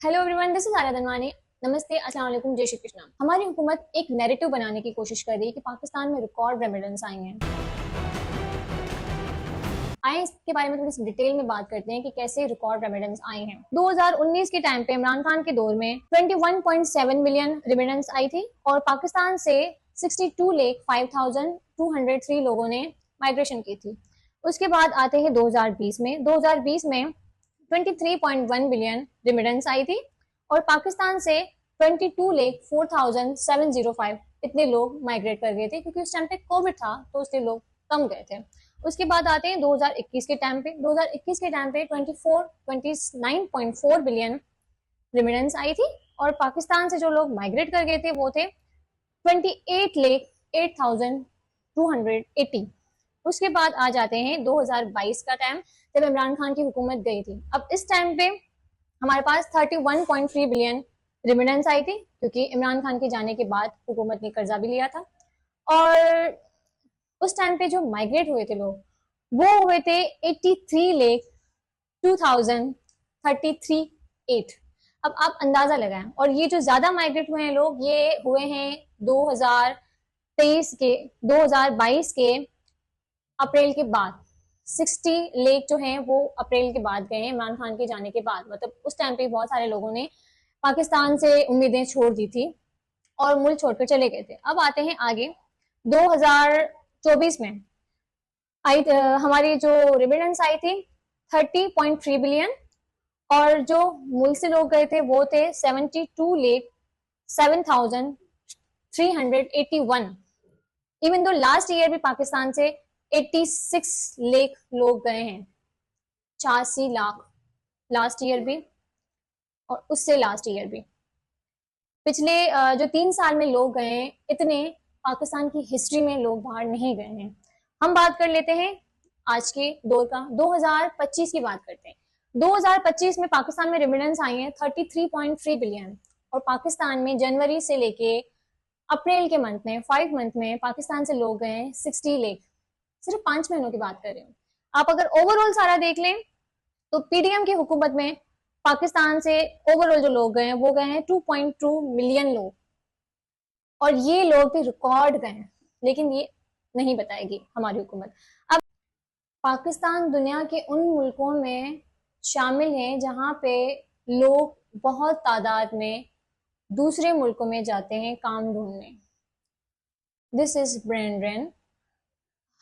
Hello everyone, this is Arya Dhanwani. नमस्ते, अस्सलाम वालेकुम, जय श्री कृष्णा। हमारी हुकूमत एक नैरेटिव बनाने की कोशिश कर रही है कि पाकिस्तान में रिकॉर्ड रेमिटेंस आए हैं। आए इसके बारे में थोड़ी सी डिटेल में बात करते हैं कि कैसे रिकॉर्ड रेमिटेंस आए हैं। 2019 के टाइम पे इमरान खान के दौर में 21.7 मिलियन रेमिटेंस आई थी और पाकिस्तान से 62,05,203 लोगों ने माइग्रेशन की थी। उसके बाद आते हैं 2020 में 23.1 बिलियन रेमिटेंस आई थी और पाकिस्तान से 22,04,705 इतने लोग माइग्रेट कर गए थे, क्योंकि उस टाइम पे कोविड था तो उससे लोग कम गए थे। उसके बाद आते हैं 2021 के टाइम पे 29.4 बिलियन रेमिटेंस आई थी और पाकिस्तान से जो लोग माइग्रेट कर गए थे वो थे 28,08,280। उसके बाद आ जाते हैं 2022 का टाइम, जब इमरान खान की हुकूमत गई थी। अब इस टाइम पे हमारे पास 31.3 बिलियन रेमिटेंस आई थी, क्योंकि इमरान खान के जाने के बाद हुकूमत ने कर्जा भी लिया था। और उस टाइम पे जो माइग्रेट हुए थे लोग वो हुए थे 83,02,33,8। अब आप अंदाजा लगाएं। और ये जो ज्यादा माइग्रेट हुए हैं लोग ये हुए हैं 2023 के 2022 के अप्रैल के बाद। 60 लाख जो हैं वो अप्रैल के बाद गए हैं, इमरान खान के जाने के बाद। मतलब उस टाइम पे बहुत सारे लोगों ने पाकिस्तान से उम्मीदें छोड़ दी थी और मुल्क छोड़कर चले गए थे। अब आते हैं आगे 2024 में आई हमारी जो रेमिटेंस आई थी 30.3 बिलियन और जो मुल्क से लोग गए थे वो थे 72,07,381। इवन दो लास्ट ईयर भी पाकिस्तान से 86 लाख लोग गए हैं, 84 लाख लास्ट ईयर भी और उससे लास्ट ईयर भी। पिछले जो 3 साल में लोग गए हैं इतने पाकिस्तान की हिस्ट्री में लोग बाहर नहीं गए हैं। हम बात कर लेते हैं आज के दौर का, 2025 की बात करते हैं। 2025 में पाकिस्तान में रेमिटेंस आई है 33.3 बिलियन और पाकिस्तान में जनवरी से लेके अप्रैल के मंथ में 5 मंथ में पाकिस्तान से लोग गए हैं 60 लाख। सिर्फ 5 महीनों की बात कर रहे हो। आप अगर ओवरऑल सारा देख लें तो पीडीएम की हुकूमत में पाकिस्तान से ओवरऑल जो लोग गए हैं वो गए हैं 2.2 मिलियन लोग और ये लोग भी रिकॉर्ड गए हैं, लेकिन ये नहीं बताएगी हमारी हुकूमत। अब पाकिस्तान दुनिया के उन मुल्कों में शामिल है जहां पे लोग बहुत तादाद में दूसरे मुल्कों में जाते हैं काम ढूंढने। This is brain drain.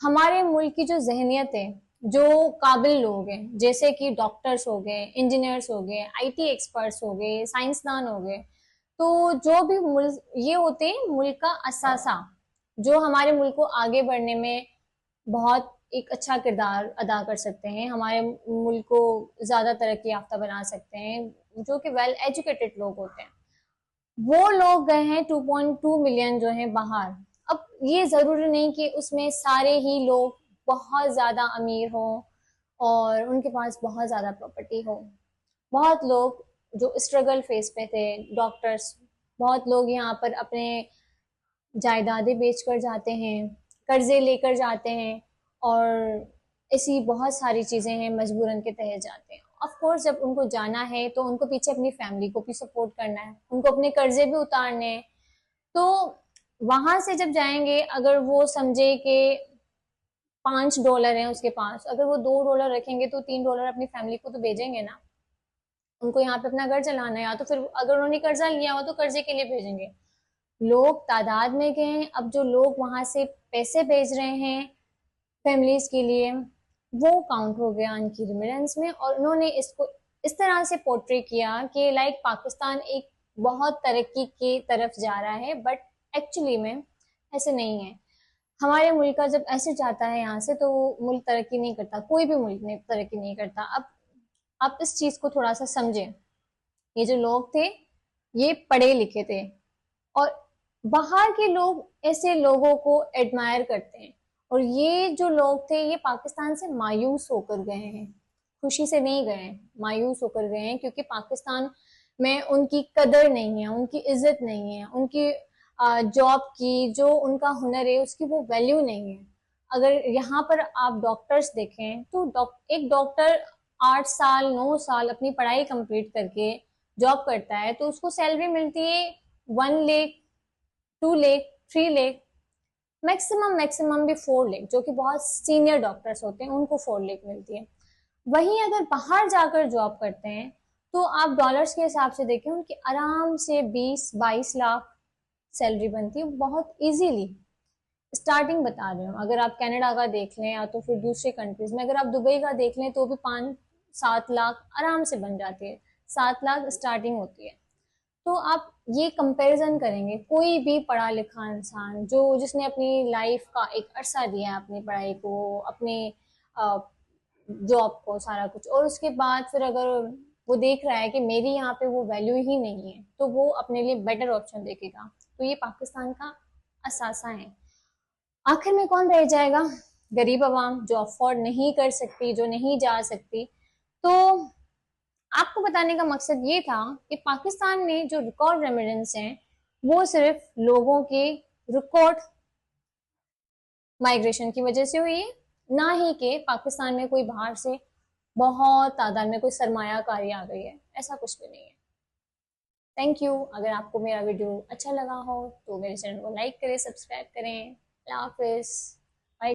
हमारे मुल्क की जो जहनियत है, जो काबिल लोग हैं जैसे कि डॉक्टर्स हो गए, इंजीनियर्स हो गए, आईटी एक्सपर्ट्स हो गए, साइंसदान हो गए, तो जो भी मुल्क ये होते हैं मुल्क का असासा, जो हमारे मुल्क को आगे बढ़ने में बहुत एक अच्छा किरदार अदा कर सकते हैं, हमारे मुल्क को ज्यादा तरक्की याफ्ता बना सकते हैं, जो कि वेल एजुकेटेड लोग होते हैं। वो लोग गए हैं 2.2 मिलियन जो है बाहर। अब ये जरूरी नहीं कि उसमें सारे ही लोग बहुत ज्यादा अमीर हो और उनके पास बहुत ज्यादा प्रॉपर्टी हो। बहुत लोग जो स्ट्रगल फेस पे थे, डॉक्टर्स, बहुत लोग यहाँ पर अपने जायदादें बेचकर जाते हैं, कर्जे लेकर जाते हैं और ऐसी बहुत सारी चीजें हैं, मजबूरन के तहत जाते हैं। ऑफ कोर्स जब उनको जाना है तो उनको पीछे अपनी फैमिली को भी सपोर्ट करना है, उनको अपने कर्जे भी उतारने हैं। तो वहां से जब जाएंगे, अगर वो समझे कि $5 है उसके पास, अगर वो $2 रखेंगे तो $3 अपनी फैमिली को तो भेजेंगे ना। उनको यहाँ पे अपना घर चलाना है, या तो फिर अगर उन्होंने कर्जा लिया हो तो कर्जे के लिए भेजेंगे। लोग तादाद में गए। अब जो लोग वहां से पैसे भेज रहे हैं फैमिलीज के लिए वो काउंट हो गया उनकी रेमिटेंस में, और उन्होंने इसको इस तरह से पोर्ट्रे किया कि लाइक पाकिस्तान एक बहुत तरक्की की तरफ जा रहा है, बट एक्चुअली में ऐसे नहीं है। हमारे मुल्क का जब ऐसे जाता है यहाँ से तो मुल्क तरक्की नहीं करता, कोई भी मुल्क में तरक्की नहीं करता। अब आप इस चीज को थोड़ा सा समझें। ये जो लोग थे ये पढ़े लिखे थे और बाहर के लोग ऐसे लोगों को एडमायर करते हैं, और ये जो लोग थे ये पाकिस्तान से मायूस होकर गए हैं, खुशी से नहीं गए हैं, मायूस होकर गए हैं, क्योंकि पाकिस्तान में उनकी कदर नहीं है, उनकी इज्जत नहीं है, उनकी जॉब की जो उनका हुनर है उसकी वो वैल्यू नहीं है। अगर यहाँ पर आप डॉक्टर्स देखें तो एक डॉक्टर 8 साल 9 साल अपनी पढ़ाई कंप्लीट करके जॉब करता है तो उसको सैलरी मिलती है 1 लाख, 2 लाख, 3 लाख, मैक्सिमम भी 4 लाख, जो कि बहुत सीनियर डॉक्टर्स होते हैं उनको 4 लाख मिलती है। वहीं अगर बाहर जाकर जॉब करते हैं तो आप डॉलर्स के हिसाब से देखें, उनकी आराम से 20-22 लाख सैलरी बनती है बहुत इजीली। स्टार्टिंग बता रही हूँ, अगर आप कनाडा का देख लें या तो फिर दूसरे कंट्रीज में, अगर आप दुबई का देख लें तो भी 5-7 लाख आराम से बन जाती है, 7 लाख स्टार्टिंग होती है। तो आप ये कंपैरिजन करेंगे, कोई भी पढ़ा लिखा इंसान जो जिसने अपनी लाइफ का एक अरसा दिया है अपनी पढ़ाई को, अपने जॉब को, सारा कुछ, और उसके बाद फिर अगर वो देख रहा है कि मेरी यहाँ पे वो वैल्यू ही नहीं है तो वो अपने लिए बेटर ऑप्शन देखेगा। तो ये पाकिस्तान का असासा है। आखिर में कौन रह जाएगा? गरीब आवाम जो अफोर्ड नहीं कर सकती, जो नहीं जा सकती। तो आपको बताने का मकसद ये था कि पाकिस्तान में जो रिकॉर्ड रेमिडेंस हैं वो सिर्फ लोगों के रिकॉर्ड माइग्रेशन की वजह से हुई है, ना ही कि पाकिस्तान में कोई बाहर से बहुत तादाद में कोई सरमायाकारी आ गई है, ऐसा कुछ भी नहीं है। Thank you. अगर आपको मेरा वीडियो अच्छा लगा हो तो मेरे चैनल को लाइक करें, सब्सक्राइब करें। अल्लाह हाफिज।